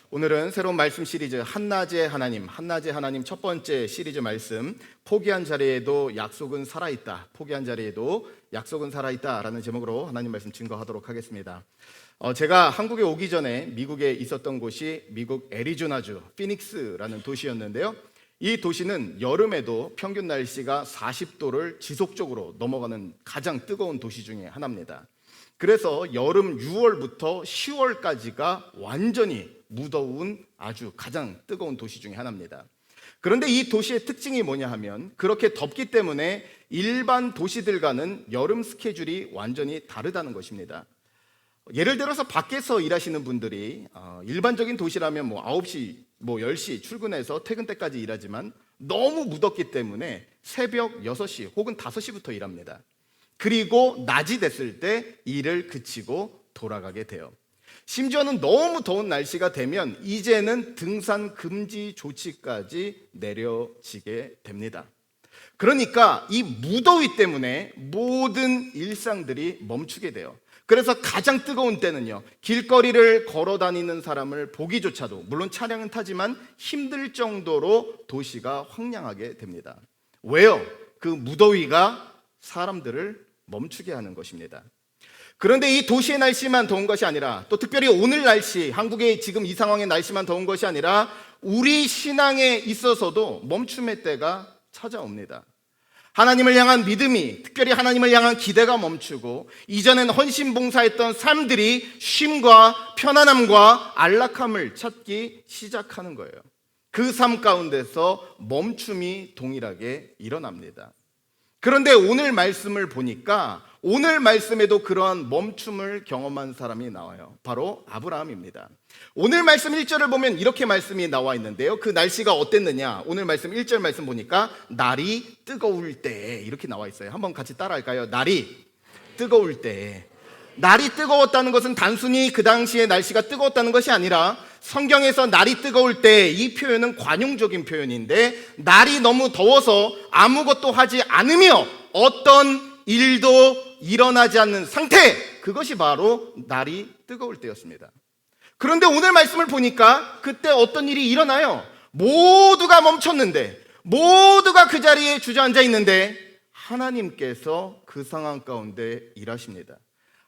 오늘은 새로운 말씀 시리즈 한낮의 하나님 첫 번째 시리즈 말씀 포기한 자리에도 약속은 살아있다. 포기한 자리에도 약속은 살아있다라는 제목으로 하나님 말씀 증거하도록 하겠습니다. 제가 한국에 오기 전에 미국에 있었던 곳이 미국 애리조나주 피닉스라는 도시였는데요. 이 도시는 여름에도 평균 날씨가 40도를 지속적으로 넘어가는 가장 뜨거운 도시 중에 하나입니다. 그래서 여름 6월부터 10월까지가 완전히 무더운 아주 가장 뜨거운 도시 중에 하나입니다. 그런데 이 도시의 특징이 뭐냐 하면 그렇게 덥기 때문에 일반 도시들과는 여름 스케줄이 완전히 다르다는 것입니다. 예를 들어서 밖에서 일하시는 분들이 일반적인 도시라면 9시, 10시 출근해서 퇴근 때까지 일하지만 너무 무덥기 때문에 새벽 6시 혹은 5시부터 일합니다. 그리고 낮이 됐을 때 일을 그치고 돌아가게 돼요. 심지어는 너무 더운 날씨가 되면 이제는 등산 금지 조치까지 내려지게 됩니다. 그러니까 이 무더위 때문에 모든 일상들이 멈추게 돼요. 그래서 가장 뜨거운 때는요, 길거리를 걸어 다니는 사람을 보기조차도, 물론 차량은 타지만 힘들 정도로 도시가 황량하게 됩니다. 왜요? 그 무더위가 사람들을 멈추게 하는 것입니다. 그런데 이 도시의 날씨만 더운 것이 아니라, 또 특별히 오늘 날씨, 한국의 지금 이 상황의 날씨만 더운 것이 아니라 우리 신앙에 있어서도 멈춤의 때가 찾아옵니다. 하나님을 향한 믿음이, 특별히 하나님을 향한 기대가 멈추고 이전엔 헌신봉사했던 삶들이 쉼과 편안함과 안락함을 찾기 시작하는 거예요. 그 삶 가운데서 멈춤이 동일하게 일어납니다. 그런데 오늘 말씀을 보니까 오늘 말씀에도 그러한 멈춤을 경험한 사람이 나와요. 바로 아브라함입니다. 오늘 말씀 1절을 보면 이렇게 말씀이 나와 있는데요. 그 날씨가 어땠느냐? 오늘 말씀 1절 말씀 보니까 날이 뜨거울 때 이렇게 나와 있어요. 한번 같이 따라할까요? 날이 뜨거울 때. 날이 뜨거웠다는 것은 단순히 그 당시에 날씨가 뜨거웠다는 것이 아니라 성경에서 날이 뜨거울 때 이 표현은 관용적인 표현인데 날이 너무 더워서 아무것도 하지 않으며 어떤 일도 일어나지 않는 상태, 그것이 바로 날이 뜨거울 때였습니다. 그런데 오늘 말씀을 보니까 그때 어떤 일이 일어나요? 모두가 멈췄는데, 모두가 그 자리에 주저앉아 있는데 하나님께서 그 상황 가운데 일하십니다.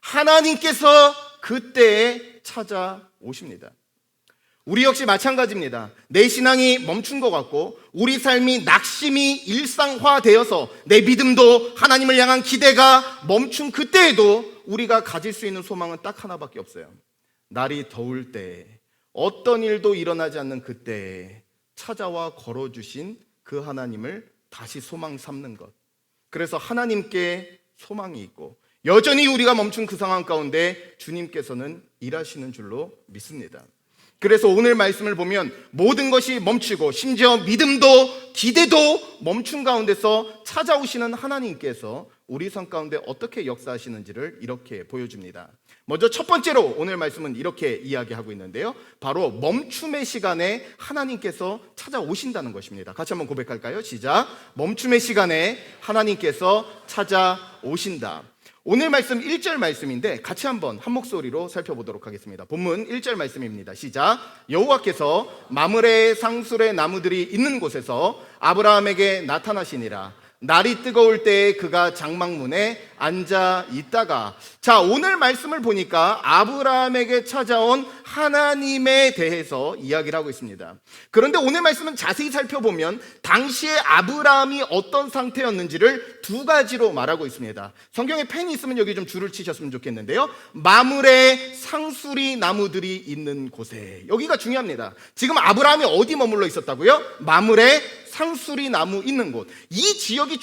하나님께서 그때에 찾아오십니다. 우리 역시 마찬가지입니다. 내 신앙이 멈춘 것 같고 우리 삶이 낙심이 일상화되어서 내 믿음도 하나님을 향한 기대가 멈춘 그때에도 우리가 가질 수 있는 소망은 딱 하나밖에 없어요. 날이 더울 때, 어떤 일도 일어나지 않는 그때에 찾아와 걸어주신 그 하나님을 다시 소망 삼는 것. 그래서 하나님께 소망이 있고 여전히 우리가 멈춘 그 상황 가운데 주님께서는 일하시는 줄로 믿습니다. 그래서 오늘 말씀을 보면 모든 것이 멈추고 심지어 믿음도 기대도 멈춘 가운데서 찾아오시는 하나님께서 우리 삶 가운데 어떻게 역사하시는지를 이렇게 보여줍니다. 먼저 첫 번째로 오늘 말씀은 이렇게 이야기하고 있는데요. 바로 멈춤의 시간에 하나님께서 찾아오신다는 것입니다. 같이 한번 고백할까요? 시작. 멈춤의 시간에 하나님께서 찾아오신다. 오늘 말씀 1절 말씀인데 같이 한번 한 목소리로 살펴보도록 하겠습니다. 본문 1절 말씀입니다. 시작. 여호와께서 마므레 상술의 나무들이 있는 곳에서 아브라함에게 나타나시니라. 날이 뜨거울 때에 그가 장막문에 앉아 있다가, 자, 오늘 말씀을 보니까 아브라함에게 찾아온 하나님에 대해서 이야기를 하고 있습니다. 그런데 오늘 말씀은 자세히 살펴보면 당시에 아브라함이 어떤 상태였는지를 두 가지로 말하고 있습니다. 성경에 펜이 있으면 여기 좀 줄을 치셨으면 좋겠는데요. 마므레 상수리 나무들이 있는 곳에, 여기가 중요합니다. 지금 아브라함이 어디 머물러 있었다고요? 마므레 상수리 나무 있는 곳. 이 지역이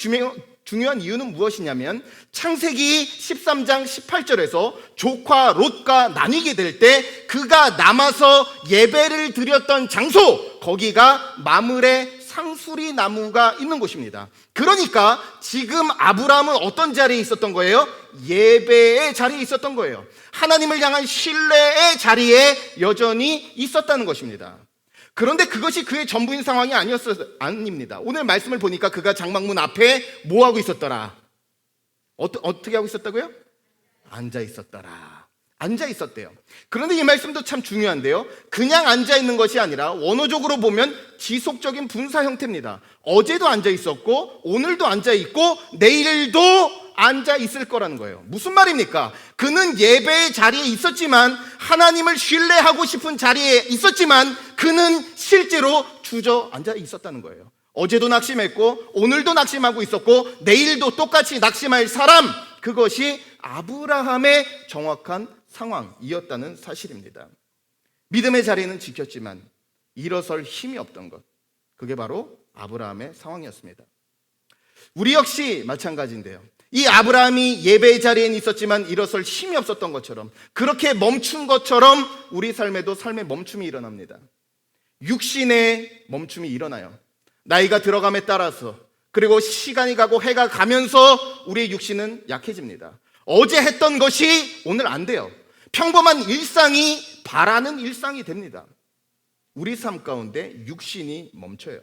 중요한 이유는 무엇이냐면 창세기 13장 18절에서 조카 롯과 나뉘게 될 때 그가 남아서 예배를 드렸던 장소, 거기가 마므레 상수리 나무가 있는 곳입니다. 그러니까 지금 아브라함은 어떤 자리에 있었던 거예요? 예배의 자리에 있었던 거예요. 하나님을 향한 신뢰의 자리에 여전히 있었다는 것입니다. 그런데 그것이 그의 전부인 상황이 아닙니다. 오늘 말씀을 보니까 그가 장막문 앞에 뭐 하고 있었더라? 어떻게 하고 있었다고요? 앉아 있었더라. 앉아 있었대요. 그런데 이 말씀도 참 중요한데요. 그냥 앉아 있는 것이 아니라 원어적으로 보면 지속적인 분사 형태입니다. 어제도 앉아 있었고 오늘도 앉아 있고 내일도 앉아 있을 거라는 거예요. 무슨 말입니까? 그는 예배의 자리에 있었지만, 하나님을 신뢰하고 싶은 자리에 있었지만, 그는 실제로 주저앉아 있었다는 거예요. 어제도 낙심했고 오늘도 낙심하고 있었고 내일도 똑같이 낙심할 사람, 그것이 아브라함의 정확한 상황이었다는 사실입니다. 믿음의 자리는 지켰지만 일어설 힘이 없던 것, 그게 바로 아브라함의 상황이었습니다. 우리 역시 마찬가지인데요. 이 아브라함이 예배의 자리에 있었지만 일어설 힘이 없었던 것처럼, 그렇게 멈춘 것처럼 우리 삶에도 삶의 멈춤이 일어납니다. 육신의 멈춤이 일어나요. 나이가 들어감에 따라서, 그리고 시간이 가고 해가 가면서 우리의 육신은 약해집니다. 어제 했던 것이 오늘 안 돼요. 평범한 일상이 바라는 일상이 됩니다. 우리 삶 가운데 육신이 멈춰요.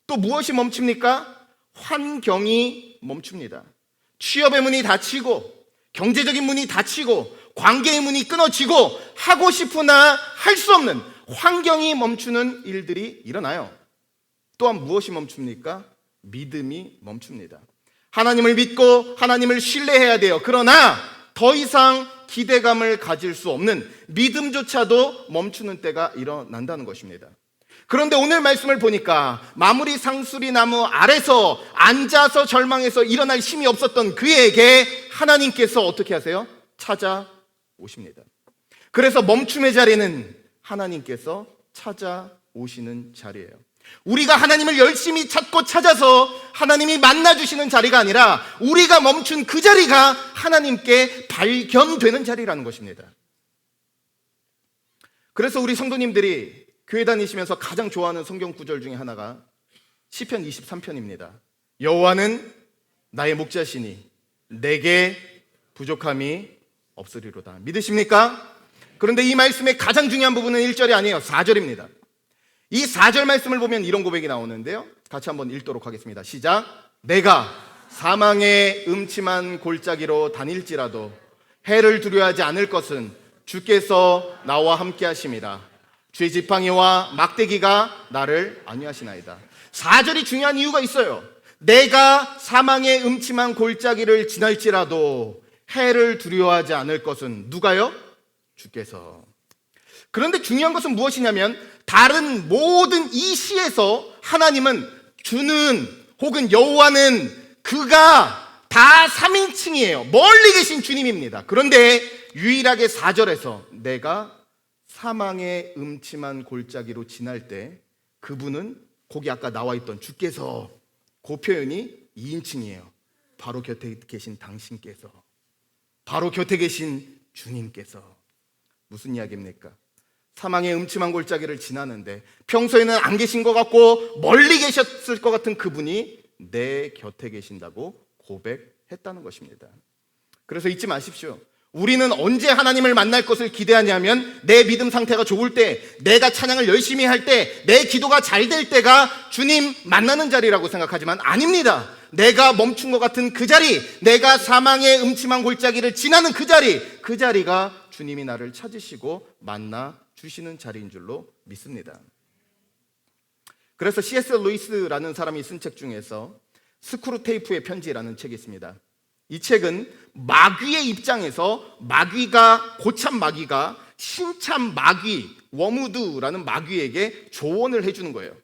또 무엇이 멈춥니까? 환경이 멈춥니다. 취업의 문이 닫히고, 경제적인 문이 닫히고, 관계의 문이 끊어지고, 하고 싶으나 할 수 없는 환경이 멈추는 일들이 일어나요. 또한 무엇이 멈춥니까? 믿음이 멈춥니다. 하나님을 믿고 하나님을 신뢰해야 돼요. 그러나 더 이상 기대감을 가질 수 없는 믿음조차도 멈추는 때가 일어난다는 것입니다. 그런데 오늘 말씀을 보니까 마무리 상수리 나무 아래서 앉아서 절망해서 일어날 힘이 없었던 그에게 하나님께서 어떻게 하세요? 찾아오십니다. 그래서 멈춤의 자리는 하나님께서 찾아오시는 자리예요. 우리가 하나님을 열심히 찾고 찾아서 하나님이 만나주시는 자리가 아니라, 우리가 멈춘 그 자리가 하나님께 발견되는 자리라는 것입니다. 그래서 우리 성도님들이 교회 다니시면서 가장 좋아하는 성경 구절 중에 하나가 시편 23편입니다. 여호와는 나의 목자시니 내게 부족함이 없으리로다. 믿으십니까? 그런데 이 말씀의 가장 중요한 부분은 1절이 아니에요. 4절입니다. 이 4절 말씀을 보면 이런 고백이 나오는데요. 같이 한번 읽도록 하겠습니다. 시작. 내가 사망의 음침한 골짜기로 다닐지라도 해를 두려워하지 않을 것은 주께서 나와 함께 하심이라. 주의 지팡이와 막대기가 나를 안위하시나이다. 4절이 중요한 이유가 있어요. 내가 사망의 음침한 골짜기를 지날지라도 해를 두려워하지 않을 것은 누가요? 주께서. 그런데 중요한 것은 무엇이냐면, 다른 모든 이 시에서 하나님은, 주는, 혹은 여호와는, 그가 다 3인칭이에요. 멀리 계신 주님입니다. 그런데 유일하게 4절에서 내가 사망의 음침한 골짜기로 지날 때, 그분은 거기 아까 나와 있던 주께서, 그 표현이 2인칭이에요. 바로 곁에 계신 당신께서, 바로 곁에 계신 주님께서. 무슨 이야기입니까? 사망의 음침한 골짜기를 지나는데 평소에는 안 계신 것 같고 멀리 계셨을 것 같은 그분이 내 곁에 계신다고 고백했다는 것입니다. 그래서 잊지 마십시오. 우리는 언제 하나님을 만날 것을 기대하냐면, 내 믿음 상태가 좋을 때, 내가 찬양을 열심히 할 때, 내 기도가 잘 될 때가 주님 만나는 자리라고 생각하지만 아닙니다. 내가 멈춘 것 같은 그 자리, 내가 사망의 음침한 골짜기를 지나는 그 자리, 그 자리가 주님이 나를 찾으시고 만나 주시는 자리인 줄로 믿습니다. 그래서 C.S. 루이스라는 사람이 쓴 책 중에서 스크루테이프의 편지라는 책이 있습니다. 이 책은 마귀의 입장에서, 마귀가, 고참 마귀가 신참 마귀, 워무드라는 마귀에게 조언을 해주는 거예요.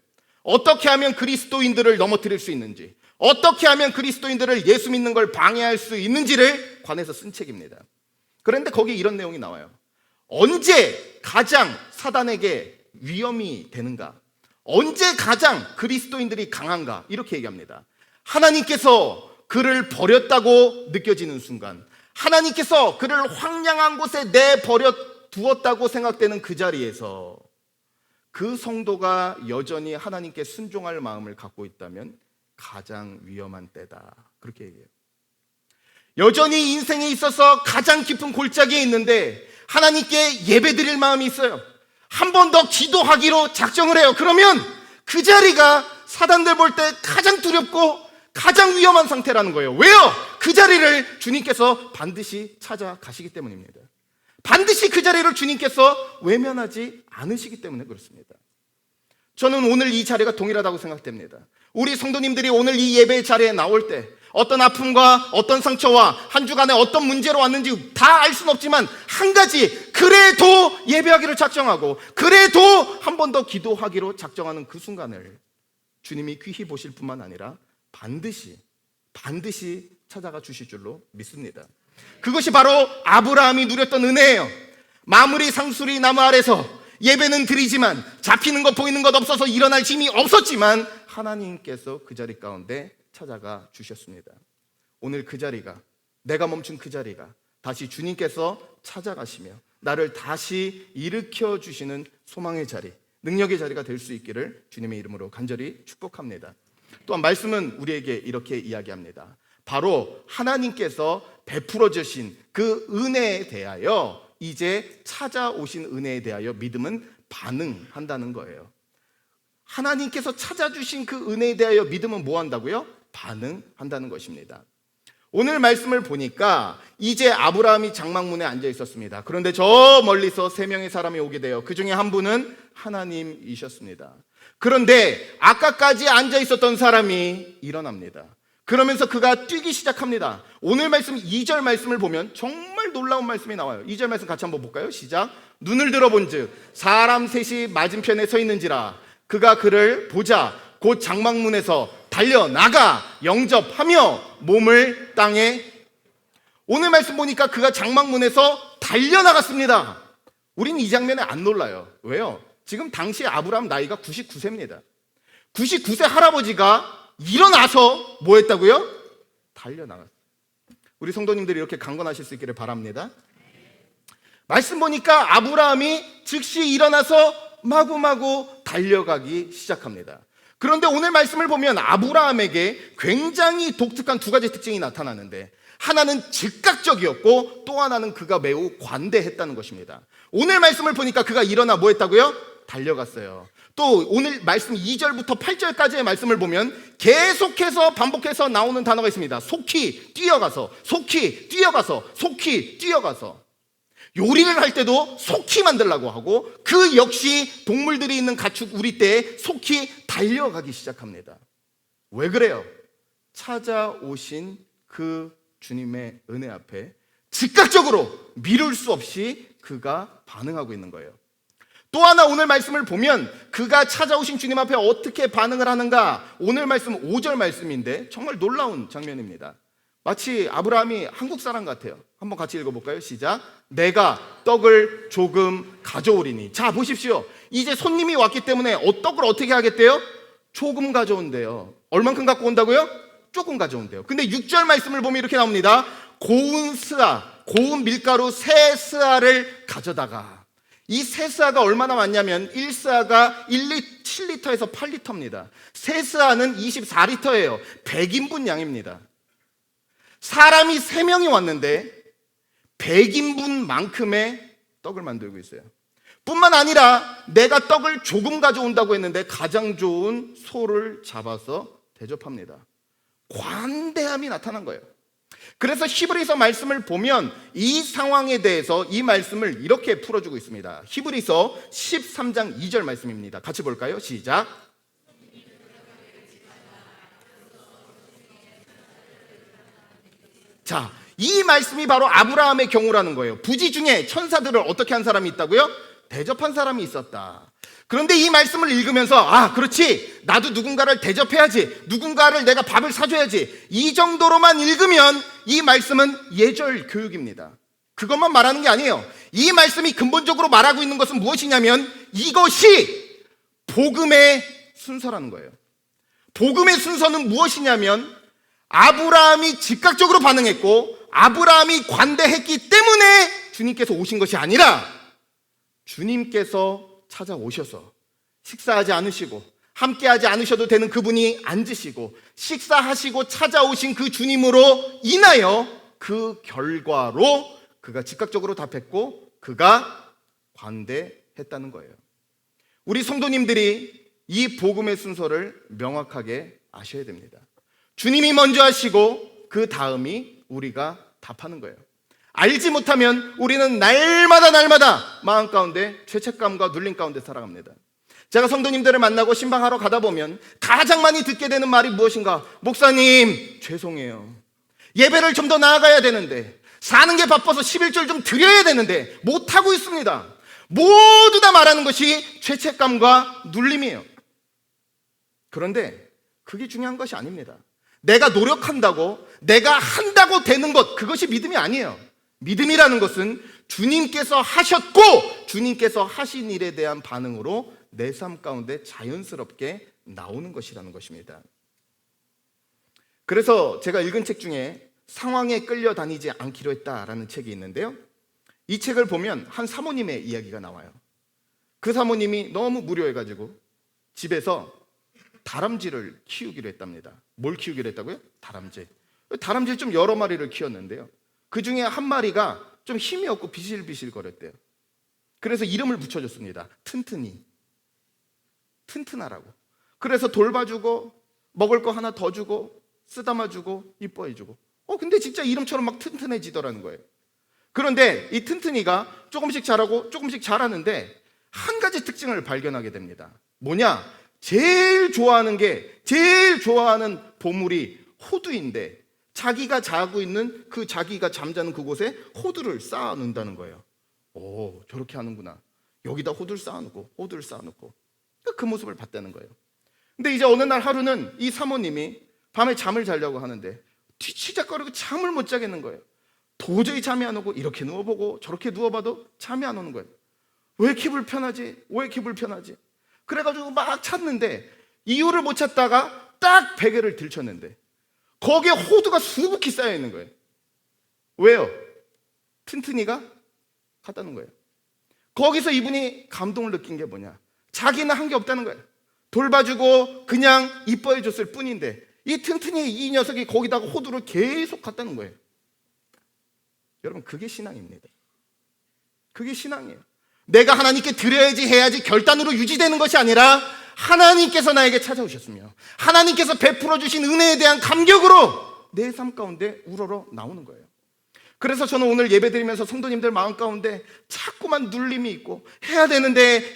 어떻게 하면 그리스도인들을 넘어뜨릴 수 있는지, 어떻게 하면 그리스도인들을 예수 믿는 걸 방해할 수 있는지를 관해서 쓴 책입니다. 그런데 거기에 이런 내용이 나와요. 언제 가장 사단에게 위험이 되는가? 언제 가장 그리스도인들이 강한가? 이렇게 얘기합니다. 하나님께서 그를 버렸다고 느껴지는 순간, 하나님께서 그를 황량한 곳에 내버려 두었다고 생각되는 그 자리에서, 그 성도가 여전히 하나님께 순종할 마음을 갖고 있다면 가장 위험한 때다. 그렇게 얘기해요. 여전히 인생에 있어서 가장 깊은 골짜기에 있는데 하나님께 예배드릴 마음이 있어요. 한 번 더 기도하기로 작정을 해요. 그러면 그 자리가 사단들 볼 때 가장 두렵고 가장 위험한 상태라는 거예요. 왜요? 그 자리를 주님께서 반드시 찾아가시기 때문입니다. 반드시 그 자리를 주님께서 외면하지 않으시기 때문에 그렇습니다. 저는 오늘 이 자리가 동일하다고 생각됩니다. 우리 성도님들이 오늘 이 예배 자리에 나올 때 어떤 아픔과 어떤 상처와 한 주간에 어떤 문제로 왔는지 다 알 수는 없지만 한 가지, 그래도 예배하기로 작정하고 그래도 한 번 더 기도하기로 작정하는 그 순간을 주님이 귀히 보실 뿐만 아니라 반드시 찾아가 주실 줄로 믿습니다. 그것이 바로 아브라함이 누렸던 은혜예요. 마무리 상수리 나무 아래서 예배는 드리지만 잡히는 것 보이는 것 없어서 일어날 힘이 없었지만 하나님께서 그 자리 가운데 찾아가 주셨습니다. 오늘 그 자리가, 내가 멈춘 그 자리가 다시 주님께서 찾아가시며 나를 다시 일으켜 주시는 소망의 자리, 능력의 자리가 될 수 있기를 주님의 이름으로 간절히 축복합니다. 또한 말씀은 우리에게 이렇게 이야기합니다. 바로 하나님께서 베풀어 주신 그 은혜에 대하여, 이제 찾아오신 은혜에 대하여 믿음은 반응한다는 거예요. 하나님께서 찾아주신 그 은혜에 대하여 믿음은 뭐 한다고요? 반응한다는 것입니다. 오늘 말씀을 보니까 이제 아브라함이 장막문에 앉아 있었습니다. 그런데 저 멀리서 3명의 사람이 오게 돼요. 그 중에 한 분은 하나님이셨습니다. 그런데 아까까지 앉아 있었던 사람이 일어납니다. 그러면서 그가 뛰기 시작합니다. 오늘 말씀 2절 말씀을 보면 정말 놀라운 말씀이 나와요. 2절 말씀 같이 한번 볼까요? 시작. 눈을 들어본즉 사람 셋이 맞은편에 서 있는지라 그가 그를 보자 곧 장막문에서 달려나가 영접하며 몸을 땅에. 오늘 말씀 보니까 그가 장막문에서 달려나갔습니다. 우린 이 장면에 안 놀라요. 왜요? 지금 당시 아브라함 나이가 99세입니다. 99세 할아버지가 일어나서 뭐 했다고요? 달려나갔어요. 우리 성도님들이 이렇게 강건하실 수 있기를 바랍니다. 말씀 보니까 아브라함이 즉시 일어나서 마구마구 달려가기 시작합니다. 그런데 오늘 말씀을 보면 아브라함에게 굉장히 독특한 2가지 특징이 나타나는데, 하나는 즉각적이었고 또 하나는 그가 매우 관대했다는 것입니다. 오늘 말씀을 보니까 그가 일어나 뭐 했다고요? 달려갔어요. 또 오늘 말씀 2절부터 8절까지의 말씀을 보면 계속해서 반복해서 나오는 단어가 있습니다. 속히 뛰어가서, 속히 뛰어가서, 속히 뛰어가서. 요리를 할 때도 속히 만들려고 하고, 그 역시 동물들이 있는 가축 우리 때에 속히 달려가기 시작합니다. 왜 그래요? 찾아오신 그 주님의 은혜 앞에 즉각적으로 미룰 수 없이 그가 반응하고 있는 거예요. 또 하나 오늘 말씀을 보면 그가 찾아오신 주님 앞에 어떻게 반응을 하는가, 오늘 말씀 5절 말씀인데 정말 놀라운 장면입니다. 마치 아브라함이 한국 사람 같아요. 한번 같이 읽어볼까요? 시작. 내가 떡을 조금 가져오리니. 자, 보십시오. 이제 손님이 왔기 때문에 떡을 어떻게 하겠대요? 조금 가져온대요. 얼만큼 갖고 온다고요? 조금 가져온대요. 근데 6절 말씀을 보면 이렇게 나옵니다. 고운 스아, 고운 밀가루 3스아를 가져다가. 이 3스아가 얼마나 많냐면 1스아가 7리터에서 8리터입니다. 3스아는 24리터예요. 100인분 양입니다. 사람이 3명이 왔는데 100인분만큼의 떡을 만들고 있어요. 뿐만 아니라 내가 떡을 조금 가져온다고 했는데 가장 좋은 소를 잡아서 대접합니다. 관대함이 나타난 거예요. 그래서 히브리서 말씀을 보면 이 상황에 대해서 이 말씀을 이렇게 풀어주고 있습니다. 히브리서 13장 2절 말씀입니다. 같이 볼까요? 시작. 자, 이 말씀이 바로 아브라함의 경우라는 거예요. 부지 중에 천사들을 어떻게 한 사람이 있다고요? 대접한 사람이 있었다. 그런데 이 말씀을 읽으면서 아, 그렇지, 나도 누군가를 대접해야지, 누군가를 내가 밥을 사줘야지, 이 정도로만 읽으면 이 말씀은 예절 교육입니다. 그것만 말하는 게 아니에요. 이 말씀이 근본적으로 말하고 있는 것은 무엇이냐면 이것이 복음의 순서라는 거예요. 복음의 순서는 무엇이냐면 아브라함이 즉각적으로 반응했고 아브라함이 관대했기 때문에 주님께서 오신 것이 아니라 주님께서 찾아오셔서 식사하지 않으시고 함께하지 않으셔도 되는 그분이 앉으시고 식사하시고 찾아오신 그 주님으로 인하여 그 결과로 그가 즉각적으로 답했고 그가 관대했다는 거예요. 우리 성도님들이 이 복음의 순서를 명확하게 아셔야 됩니다. 주님이 먼저 하시고 그 다음이 우리가 답하는 거예요. 알지 못하면 우리는 날마다 마음 가운데 죄책감과 눌림 가운데 살아갑니다. 제가 성도님들을 만나고 신방하러 가다 보면 가장 많이 듣게 되는 말이 무엇인가? 목사님, 죄송해요. 예배를 좀 더 나아가야 되는데, 사는 게 바빠서 11절 좀 드려야 되는데 못하고 있습니다. 모두 다 말하는 것이 죄책감과 눌림이에요. 그런데 그게 중요한 것이 아닙니다. 내가 노력한다고, 내가 한다고 되는 것, 그것이 믿음이 아니에요. 믿음이라는 것은 주님께서 하셨고 주님께서 하신 일에 대한 반응으로 내 삶 가운데 자연스럽게 나오는 것이라는 것입니다. 그래서 제가 읽은 책 중에 상황에 끌려다니지 않기로 했다라는 책이 있는데요, 이 책을 보면 한 사모님의 이야기가 나와요. 그 사모님이 너무 무료해가지고 집에서 다람쥐를 키우기로 했답니다. 뭘 키우기로 했다고요? 다람쥐. 다람쥐를 좀 여러 마리를 키웠는데요, 그 중에 한 마리가 좀 힘이 없고 비실비실 거렸대요. 그래서 이름을 붙여줬습니다. 튼튼하라고. 그래서 돌봐주고 먹을 거 하나 더 주고 쓰다마주고 이뻐해주고, 근데 진짜 이름처럼 막 튼튼해지더라는 거예요. 그런데 이 튼튼이가 조금씩 자라고 조금씩 자라는데 한 가지 특징을 발견하게 됩니다. 뭐냐? 제일 좋아하는 보물이 호두인데, 자기가 자고 있는 자기가 잠자는 그곳에 호두를 쌓아 놓는다는 거예요. 오, 저렇게 하는구나. 여기다 호두를 쌓아놓고 그 모습을 봤다는 거예요. 근데 이제 어느 날 하루는 이 사모님이 밤에 잠을 자려고 하는데 뒤치작거리고 잠을 못 자겠는 거예요. 도저히 잠이 안 오고 이렇게 누워보고 저렇게 누워봐도 잠이 안 오는 거예요. 왜 이렇게 불편하지? 그래가지고 막 찾는데 이유를 못 찾다가 딱 베개를 들쳤는데 거기에 호두가 수북히 쌓여 있는 거예요. 왜요? 튼튼이가 갔다는 거예요. 거기서 이분이 감동을 느낀 게 뭐냐? 자기는 한 게 없다는 거예요. 돌봐주고 그냥 이뻐해 줬을 뿐인데 이 튼튼이, 이 녀석이 거기다가 호두를 계속 갔다는 거예요. 여러분, 그게 신앙입니다. 그게 신앙이에요. 내가 하나님께 드려야지 해야지 결단으로 유지되는 것이 아니라 하나님께서 나에게 찾아오셨으며 하나님께서 베풀어 주신 은혜에 대한 감격으로 내 삶 가운데 우러러 나오는 거예요. 그래서 저는 오늘 예배드리면서 성도님들 마음 가운데 자꾸만 눌림이 있고 해야 되는데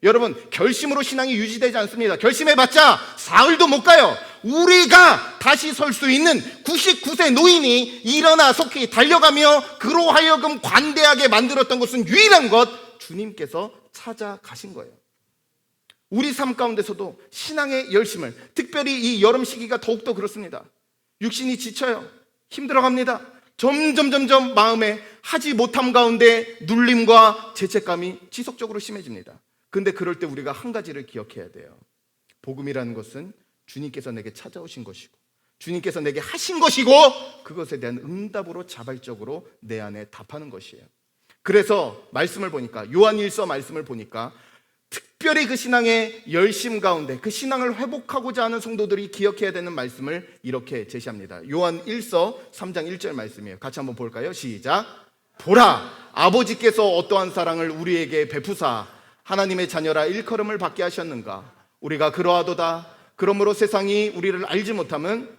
여러분, 결심으로 신앙이 유지되지 않습니다. 결심해봤자 사흘도 못 가요. 우리가 다시 설 수 있는 99세 노인이 일어나 속히 달려가며 그로 하여금 관대하게 만들었던 것은 유일한 것, 주님께서 찾아가신 거예요. 우리 삶 가운데서도 신앙의 열심을, 특별히 이 여름 시기가 더욱더 그렇습니다. 육신이 지쳐요. 힘들어갑니다. 점점 마음에 하지 못함 가운데 눌림과 죄책감이 지속적으로 심해집니다. 근데 그럴 때 우리가 한 가지를 기억해야 돼요. 복음이라는 것은 주님께서 내게 찾아오신 것이고 주님께서 내게 하신 것이고 그것에 대한 응답으로 자발적으로 내 안에 답하는 것이에요. 그래서 말씀을 보니까, 요한일서 말씀을 보니까 특별히 그 신앙의 열심 가운데 그 신앙을 회복하고자 하는 성도들이 기억해야 되는 말씀을 이렇게 제시합니다. 요한 1서 3장 1절 말씀이에요. 같이 한번 볼까요? 시작. 보라, 아버지께서 어떠한 사랑을 우리에게 베푸사 하나님의 자녀라 일컬음을 받게 하셨는가. 우리가 그러하도다. 그러므로 세상이 우리를 알지 못하면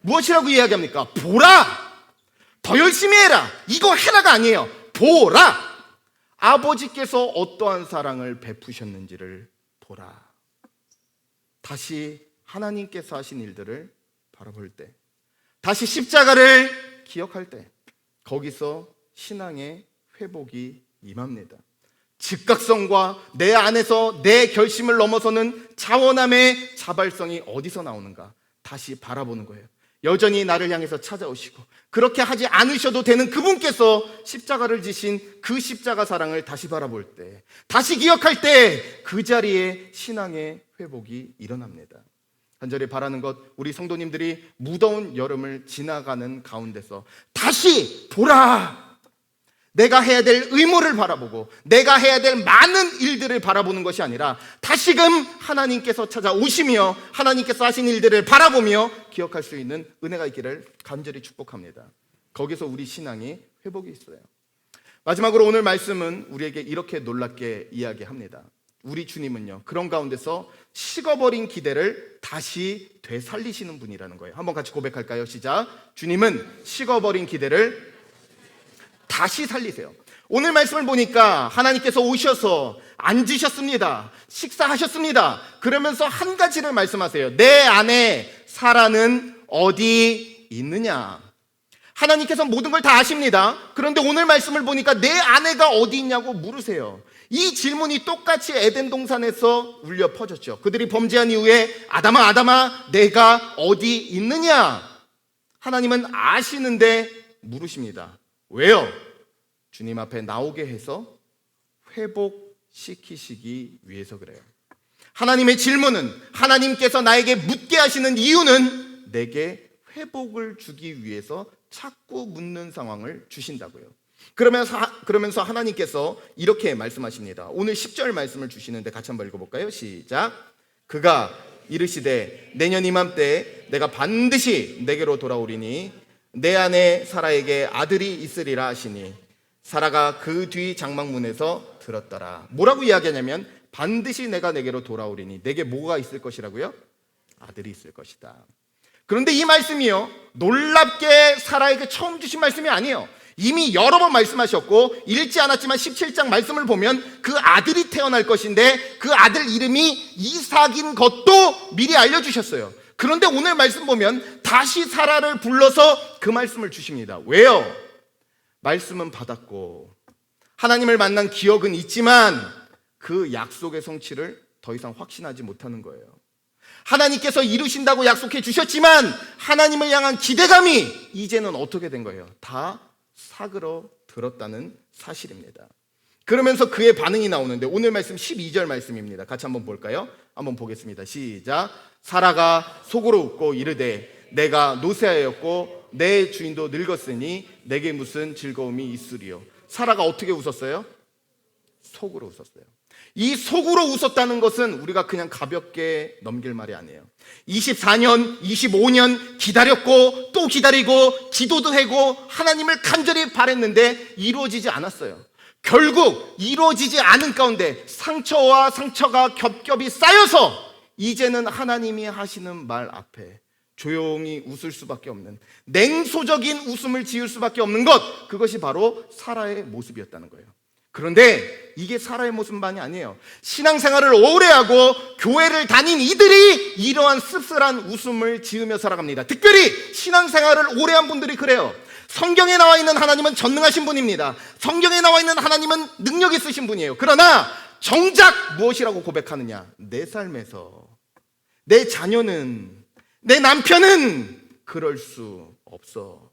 무엇이라고 이야기합니까? 보라, 더 열심히 해라. 이거 해라가 아니에요. 보라, 아버지께서 어떠한 사랑을 베푸셨는지를 보라. 다시 하나님께서 하신 일들을 바라볼 때, 다시 십자가를 기억할 때, 거기서 신앙의 회복이 임합니다. 즉각성과 내 안에서 내 결심을 넘어서는 자원함의 자발성이 어디서 나오는가? 다시 바라보는 거예요. 여전히 나를 향해서 찾아오시고 그렇게 하지 않으셔도 되는 그분께서 십자가를 지신 그 십자가 사랑을 다시 바라볼 때, 다시 기억할 때 그 자리에 신앙의 회복이 일어납니다. 간절히 바라는 것, 우리 성도님들이 무더운 여름을 지나가는 가운데서 다시 보라! 내가 해야 될 의무를 바라보고 내가 해야 될 많은 일들을 바라보는 것이 아니라 다시금 하나님께서 찾아오시며 하나님께서 하신 일들을 바라보며 기억할 수 있는 은혜가 있기를 간절히 축복합니다. 거기서 우리 신앙이 회복이 있어요. 마지막으로 오늘 말씀은 우리에게 이렇게 놀랍게 이야기합니다. 우리 주님은요, 그런 가운데서 식어버린 기대를 다시 되살리시는 분이라는 거예요. 한번 같이 고백할까요? 시작. 주님은 식어버린 기대를 다시 살리세요. 오늘 말씀을 보니까 하나님께서 오셔서 앉으셨습니다. 식사하셨습니다. 그러면서 한 가지를 말씀하세요. 내 안에 사라는 어디 있느냐? 하나님께서 모든 걸 다 아십니다. 그런데 오늘 말씀을 보니까 내 아내가 어디 있냐고 물으세요. 이 질문이 똑같이 에덴 동산에서 울려 퍼졌죠. 그들이 범죄한 이후에 아담아 아담아 내가 어디 있느냐? 하나님은 아시는데 물으십니다. 왜요? 주님 앞에 나오게 해서 회복시키시기 위해서 그래요. 하나님의 질문은, 하나님께서 나에게 묻게 하시는 이유는 내게 회복을 주기 위해서 자꾸 묻는 상황을 주신다고요. 그러면서 하나님께서 이렇게 말씀하십니다. 오늘 10절 말씀을 주시는데 같이 한번 읽어볼까요? 시작. 그가 이르시되 내년 이맘때 내가 반드시 내게로 돌아오리니 내 안에 사라에게 아들이 있으리라 하시니 사라가 그 뒤 장막문에서 들었더라. 뭐라고 이야기하냐면 반드시 내가 내게로 돌아오리니 내게 뭐가 있을 것이라고요? 아들이 있을 것이다. 그런데 이 말씀이요, 놀랍게 사라에게 처음 주신 말씀이 아니에요. 이미 여러 번 말씀하셨고 읽지 않았지만 17장 말씀을 보면 그 아들이 태어날 것인데 그 아들 이름이 이삭인 것도 미리 알려주셨어요. 그런데 오늘 말씀 보면 다시 사라를 불러서 그 말씀을 주십니다. 왜요? 말씀은 받았고 하나님을 만난 기억은 있지만 그 약속의 성취를 더 이상 확신하지 못하는 거예요. 하나님께서 이루신다고 약속해 주셨지만 하나님을 향한 기대감이 이제는 어떻게 된 거예요? 다 사그러들었다는 사실입니다. 그러면서 그의 반응이 나오는데 오늘 말씀 12절 말씀입니다. 같이 한번 볼까요? 한번 보겠습니다. 시작. 사라가 속으로 웃고 이르되 내가 노쇠하였고 내 주인도 늙었으니 내게 무슨 즐거움이 있으리요. 사라가 어떻게 웃었어요? 속으로 웃었어요. 이 속으로 웃었다는 것은 우리가 그냥 가볍게 넘길 말이 아니에요. 24년, 25년 기다렸고 또 기다리고 기도도 하고 하나님을 간절히 바랬는데 이루어지지 않았어요. 결국 이루어지지 않은 가운데 상처와 상처가 겹겹이 쌓여서 이제는 하나님이 하시는 말 앞에 조용히 웃을 수밖에 없는, 냉소적인 웃음을 지을 수밖에 없는 것, 그것이 바로 사라의 모습이었다는 거예요. 그런데 이게 사라의 모습만이 아니에요. 신앙생활을 오래 하고 교회를 다닌 이들이 이러한 씁쓸한 웃음을 지으며 살아갑니다. 특별히 신앙생활을 오래 한 분들이 그래요. 성경에 나와 있는 하나님은 전능하신 분입니다. 성경에 나와 있는 하나님은 능력 있으신 분이에요. 그러나 정작 무엇이라고 고백하느냐? 내 삶에서 내 자녀는, 내 남편은 그럴 수 없어.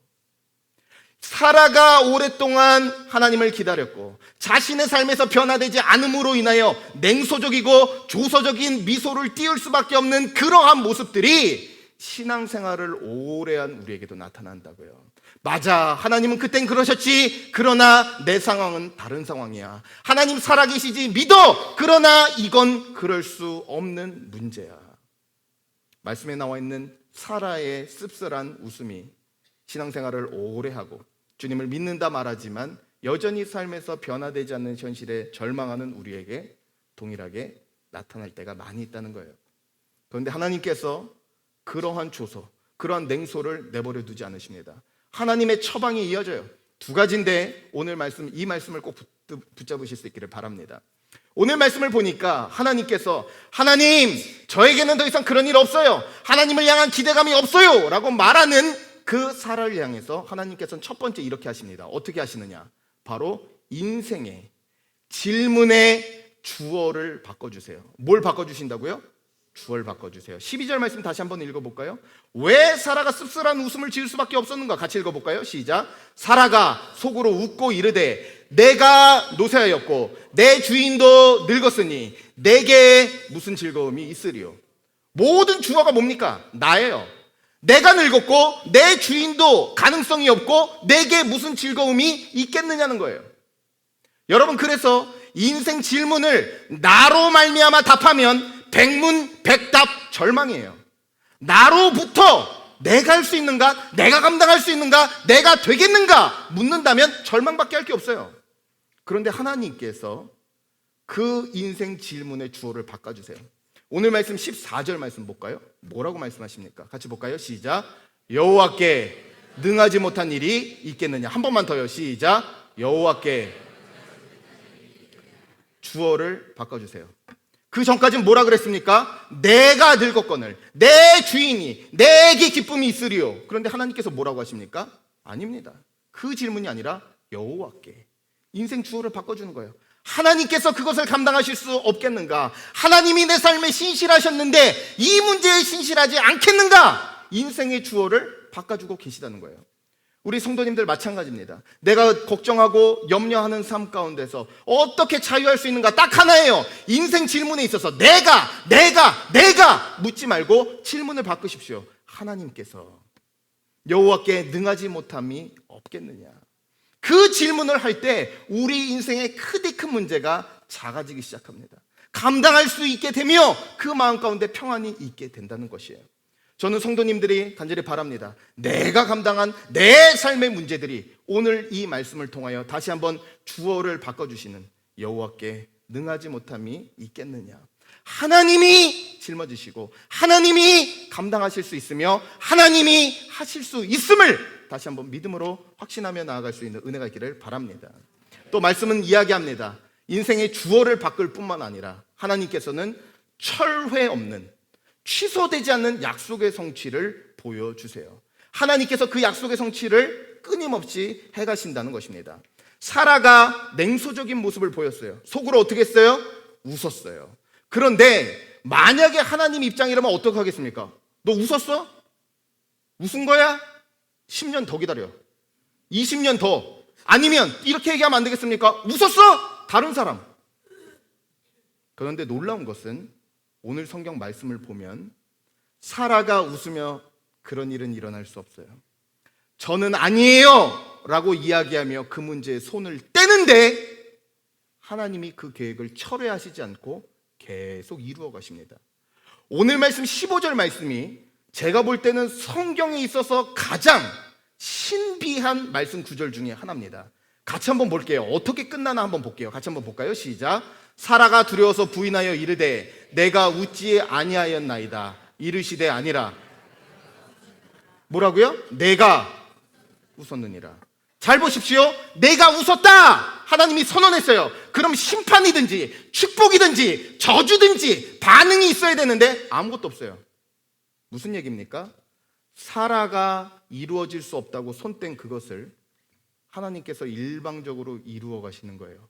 사라가 오랫동안 하나님을 기다렸고 자신의 삶에서 변화되지 않음으로 인하여 냉소적이고 조소적인 미소를 띄울 수밖에 없는 그러한 모습들이 신앙생활을 오래한 우리에게도 나타난다고요. 맞아, 하나님은 그땐 그러셨지. 그러나 내 상황은 다른 상황이야. 하나님 살아계시지 믿어. 그러나 이건 그럴 수 없는 문제야. 말씀에 나와 있는 사라의 씁쓸한 웃음이 신앙생활을 오래 하고 주님을 믿는다 말하지만 여전히 삶에서 변화되지 않는 현실에 절망하는 우리에게 동일하게 나타날 때가 많이 있다는 거예요. 그런데 하나님께서 그러한 조소, 그러한 냉소를 내버려 두지 않으십니다. 하나님의 처방이 이어져요. 두 가지인데 오늘 말씀, 이 말씀을 꼭 붙잡으실 수 있기를 바랍니다. 오늘 말씀을 보니까 하나님께서 하나님, 저에게는 더 이상 그런 일 없어요. 하나님을 향한 기대감이 없어요. 라고 말하는 그 사라를 향해서 하나님께서는 첫 번째 이렇게 하십니다. 어떻게 하시느냐? 바로 인생의 질문의 주어를 바꿔주세요. 뭘 바꿔주신다고요? 주어를 바꿔주세요. 12절 말씀 다시 한번 읽어볼까요? 왜 사라가 씁쓸한 웃음을 지을 수밖에 없었는가? 같이 읽어볼까요? 시작. 사라가 속으로 웃고 이르되 내가 노쇠하였고 내 주인도 늙었으니 내게 무슨 즐거움이 있으리요. 모든 주어가 뭡니까? 나예요. 내가 늙었고 내 주인도 가능성이 없고 내게 무슨 즐거움이 있겠느냐는 거예요. 여러분, 그래서 인생 질문을 나로 말미암아 답하면 백문백답 절망이에요. 나로부터 내가 할 수 있는가? 내가 감당할 수 있는가? 내가 되겠는가? 묻는다면 절망밖에 할 게 없어요. 그런데 하나님께서 그 인생 질문의 주어를 바꿔주세요. 오늘 말씀 14절 말씀 볼까요? 뭐라고 말씀하십니까? 같이 볼까요? 시작. 여호와께 능하지 못한 일이 있겠느냐? 한 번만 더요. 시작. 여호와께 주어를 바꿔주세요. 그 전까지는 뭐라 그랬습니까? 내가 늙었거늘 내 주인이 내게 기쁨이 있으리요. 그런데 하나님께서 뭐라고 하십니까? 아닙니다. 그 질문이 아니라 여호와께. 인생 주어를 바꿔주는 거예요. 하나님께서 그것을 감당하실 수 없겠는가? 하나님이 내 삶에 신실하셨는데 이 문제에 신실하지 않겠는가? 인생의 주어를 바꿔주고 계시다는 거예요. 우리 성도님들 마찬가지입니다. 내가 걱정하고 염려하는 삶 가운데서 어떻게 자유할 수 있는가? 딱 하나예요. 인생 질문에 있어서 내가 묻지 말고 질문을 바꾸십시오. 하나님께서 여호와께 능하지 못함이 없겠느냐? 그 질문을 할 때 우리 인생의 크디큰 문제가 작아지기 시작합니다. 감당할 수 있게 되며 그 마음 가운데 평안이 있게 된다는 것이에요. 저는 성도님들이 간절히 바랍니다. 내가 감당한 내 삶의 문제들이 오늘 이 말씀을 통하여 다시 한번 주어를 바꿔주시는 여호와께 능하지 못함이 있겠느냐? 하나님이 짊어지시고 하나님이 감당하실 수 있으며 하나님이 하실 수 있음을 다시 한번 믿음으로 확신하며 나아갈 수 있는 은혜가 있기를 바랍니다. 또 말씀은 이야기합니다. 인생의 주어를 바꿀 뿐만 아니라 하나님께서는 철회 없는, 취소되지 않는 약속의 성취를 보여주세요. 하나님께서 그 약속의 성취를 끊임없이 해가신다는 것입니다. 사라가 냉소적인 모습을 보였어요. 속으로 어떻게 했어요? 웃었어요. 그런데 만약에 하나님 입장이라면 어떻게 하겠습니까? 너 웃었어? 웃은 거야? 10년 더 기다려. 20년 더. 아니면 이렇게 얘기하면 안 되겠습니까? 웃었어? 다른 사람. 그런데 놀라운 것은 오늘 성경 말씀을 보면 사라가 웃으며 그런 일은 일어날 수 없어요. 저는 아니에요 라고 이야기하며 그 문제에 손을 떼는데 하나님이 그 계획을 철회하시지 않고 계속 이루어 가십니다. 오늘 말씀 15절 말씀이 제가 볼 때는 성경에 있어서 가장 신비한 말씀 구절 중에 하나입니다. 같이 한번 볼게요. 어떻게 끝나나 한번 볼게요. 같이 한번 볼까요? 시작. 사라가 두려워서 부인하여 이르되 내가 웃지 아니하였나이다. 이르시되 아니라 뭐라고요? 내가 웃었느니라. 잘 보십시오. 내가 웃었다. 하나님이 선언했어요. 그럼 심판이든지 축복이든지 저주든지 반응이 있어야 되는데 아무것도 없어요. 무슨 얘기입니까? 사라가 이루어질 수 없다고 손뗀 그것을 하나님께서 일방적으로 이루어 가시는 거예요.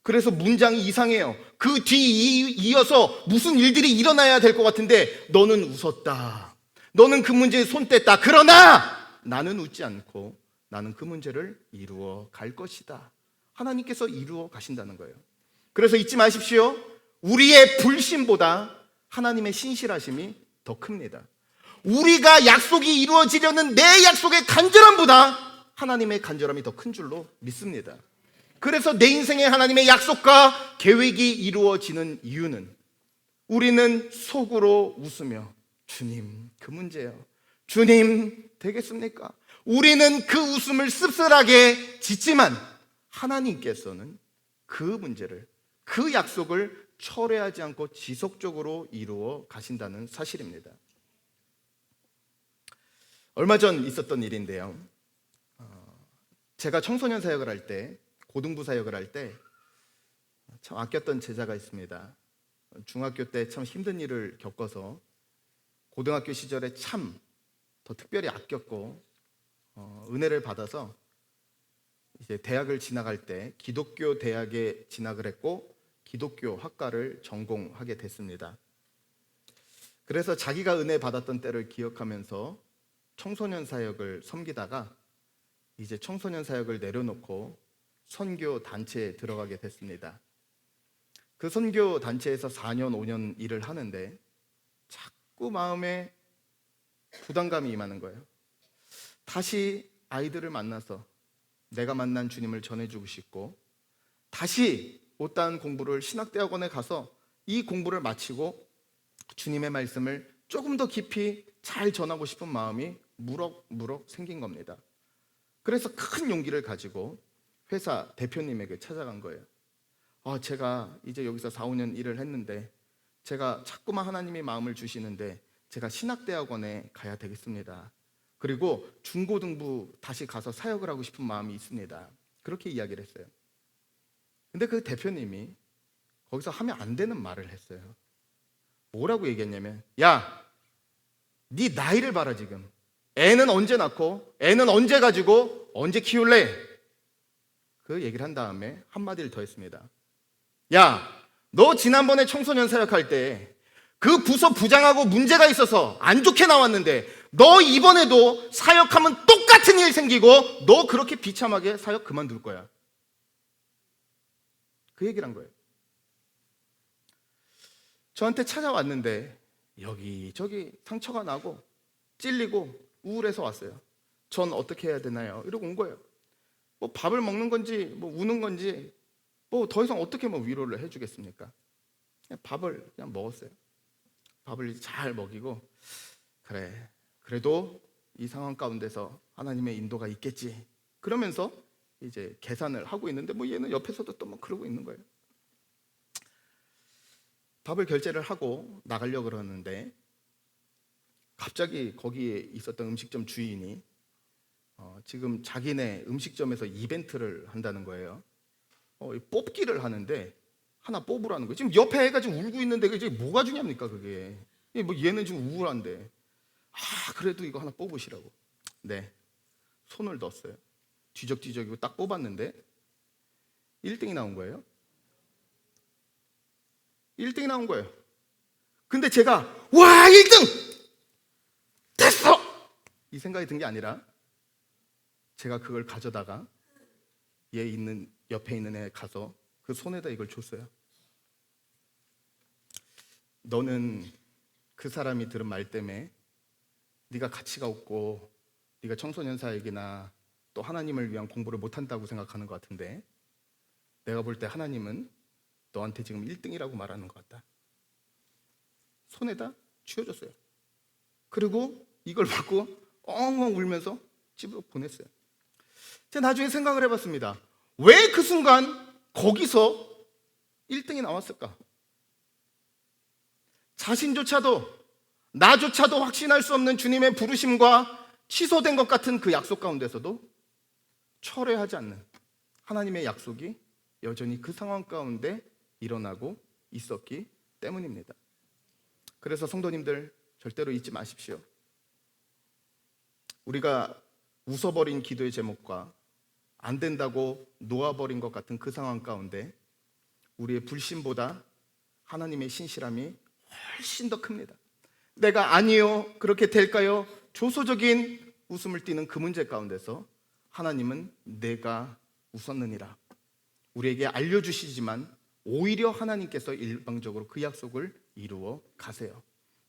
그래서 문장이 이상해요. 그 뒤 이어서 무슨 일들이 일어나야 될 것 같은데 너는 웃었다. 너는 그 문제에 손 뗐다. 그러나 나는 웃지 않고 나는 그 문제를 이루어 갈 것이다. 하나님께서 이루어 가신다는 거예요. 그래서 잊지 마십시오. 우리의 불신보다 하나님의 신실하심이 더 큽니다. 우리가 약속이 이루어지려는 내 약속의 간절함보다 하나님의 간절함이 더 큰 줄로 믿습니다. 그래서 내 인생에 하나님의 약속과 계획이 이루어지는 이유는 우리는 속으로 웃으며 주님 그 문제요. 주님 되겠습니까? 우리는 그 웃음을 씁쓸하게 짓지만 하나님께서는 그 문제를, 그 약속을 철회하지 않고 지속적으로 이루어 가신다는 사실입니다. 얼마 전 있었던 일인데요. 제가 청소년 사역을 할 때, 고등부 사역을 할 때 참 아꼈던 제자가 있습니다. 중학교 때 참 힘든 일을 겪어서 고등학교 시절에 참 더 특별히 아꼈고 은혜를 받아서 이제 대학을 진학할 때 기독교 대학에 진학을 했고 기독교 학과를 전공하게 됐습니다. 그래서 자기가 은혜 받았던 때를 기억하면서 청소년 사역을 섬기다가 이제 청소년 사역을 내려놓고 선교 단체에 들어가게 됐습니다. 그 선교 단체에서 4년, 5년 일을 하는데 자꾸 마음에 부담감이 임하는 거예요. 다시 아이들을 만나서 내가 만난 주님을 전해주고 싶고 다시 못다한 공부를 신학대학원에 가서 이 공부를 마치고 주님의 말씀을 조금 더 깊이 잘 전하고 싶은 마음이 무럭무럭 생긴 겁니다. 그래서 큰 용기를 가지고 회사 대표님에게 찾아간 거예요. 제가 이제 여기서 4, 5년 일을 했는데 제가 자꾸만 하나님이 마음을 주시는데 제가 신학대학원에 가야 되겠습니다. 그리고 중고등부 다시 가서 사역을 하고 싶은 마음이 있습니다. 그렇게 이야기를 했어요. 근데 그 대표님이 거기서 하면 안 되는 말을 했어요. 뭐라고 얘기했냐면, 야, 네 나이를 봐라 지금. 애는 언제 낳고 애는 언제 가지고 언제 키울래? 그 얘기를 한 다음에 한마디를 더 했습니다. 야, 너 지난번에 청소년 사역할 때 그 부서 부장하고 문제가 있어서 안 좋게 나왔는데 너 이번에도 사역하면 똑같은 일 생기고 너 그렇게 비참하게 사역 그만둘 거야. 그 얘기를 한 거예요. 저한테 찾아왔는데 여기저기 상처가 나고 찔리고 우울해서 왔어요. 전 어떻게 해야 되나요? 이러고 온 거예요. 뭐 밥을 먹는 건지 뭐 우는 건지 뭐 더 이상 어떻게 뭐 위로를 해주겠습니까? 그냥 밥을 그냥 먹었어요. 밥을 잘 먹이고, 그래, 그래도 이 상황 가운데서 하나님의 인도가 있겠지 그러면서 이제 계산을 하고 있는데 뭐 얘는 옆에서도 또 막 그러고 있는 거예요. 밥을 결제를 하고 나가려고 그러는데 갑자기 거기에 있었던 음식점 주인이 지금 자기네 음식점에서 이벤트를 한다는 거예요. 뽑기를 하는데 하나 뽑으라는 거예요. 지금 옆에 애가 지금 울고 있는데 그게 뭐가 중요합니까 그게? 뭐 얘는 지금 우울한데 그래도 이거 하나 뽑으시라고. 네, 손을 넣었어요. 뒤적뒤적이고 딱 뽑았는데 1등이 나온 거예요. 1등이 나온 거예요. 근데 제가 와 1등! 됐어! 이 생각이 든 게 아니라 제가 그걸 가져다가 얘 있는 옆에 있는 애 가서 그 손에다 이걸 줬어요. 너는 그 사람이 들은 말 때문에 네가 가치가 없고 네가 청소년 사역이나 또 하나님을 위한 공부를 못한다고 생각하는 것 같은데 내가 볼 때 하나님은 너한테 지금 1등이라고 말하는 것 같다. 손에다 쥐어줬어요. 그리고 이걸 받고 엉엉 울면서 집으로 보냈어요. 제가 나중에 생각을 해봤습니다. 왜 그 순간 거기서 1등이 나왔을까? 자신조차도 나조차도 확신할 수 없는 주님의 부르심과 취소된 것 같은 그 약속 가운데서도 철회하지 않는 하나님의 약속이 여전히 그 상황 가운데 일어나고 있었기 때문입니다. 그래서 성도님들 절대로 잊지 마십시오. 우리가 웃어버린 기도의 제목과 안 된다고 놓아버린 것 같은 그 상황 가운데 우리의 불신보다 하나님의 신실함이 훨씬 더 큽니다. 내가 아니요 그렇게 될까요? 조소적인 웃음을 띠는 그 문제 가운데서 하나님은 내가 웃었느니라 우리에게 알려주시지만 오히려 하나님께서 일방적으로 그 약속을 이루어 가세요.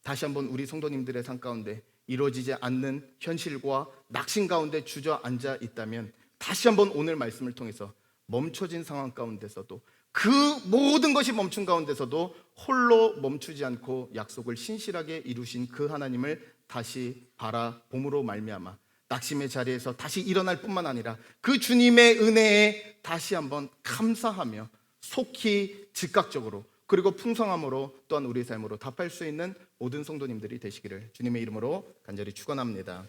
다시 한번 우리 성도님들의 삶 가운데 이루어지지 않는 현실과 낙심 가운데 주저앉아 있다면 다시 한번 오늘 말씀을 통해서 멈춰진 상황 가운데서도 그 모든 것이 멈춘 가운데서도 홀로 멈추지 않고 약속을 신실하게 이루신 그 하나님을 다시 바라봄으로 말미암아 낙심의 자리에서 다시 일어날 뿐만 아니라 그 주님의 은혜에 다시 한번 감사하며 속히 즉각적으로 그리고 풍성함으로 또한 우리의 삶으로 답할 수 있는 모든 성도님들이 되시기를 주님의 이름으로 간절히 축원합니다.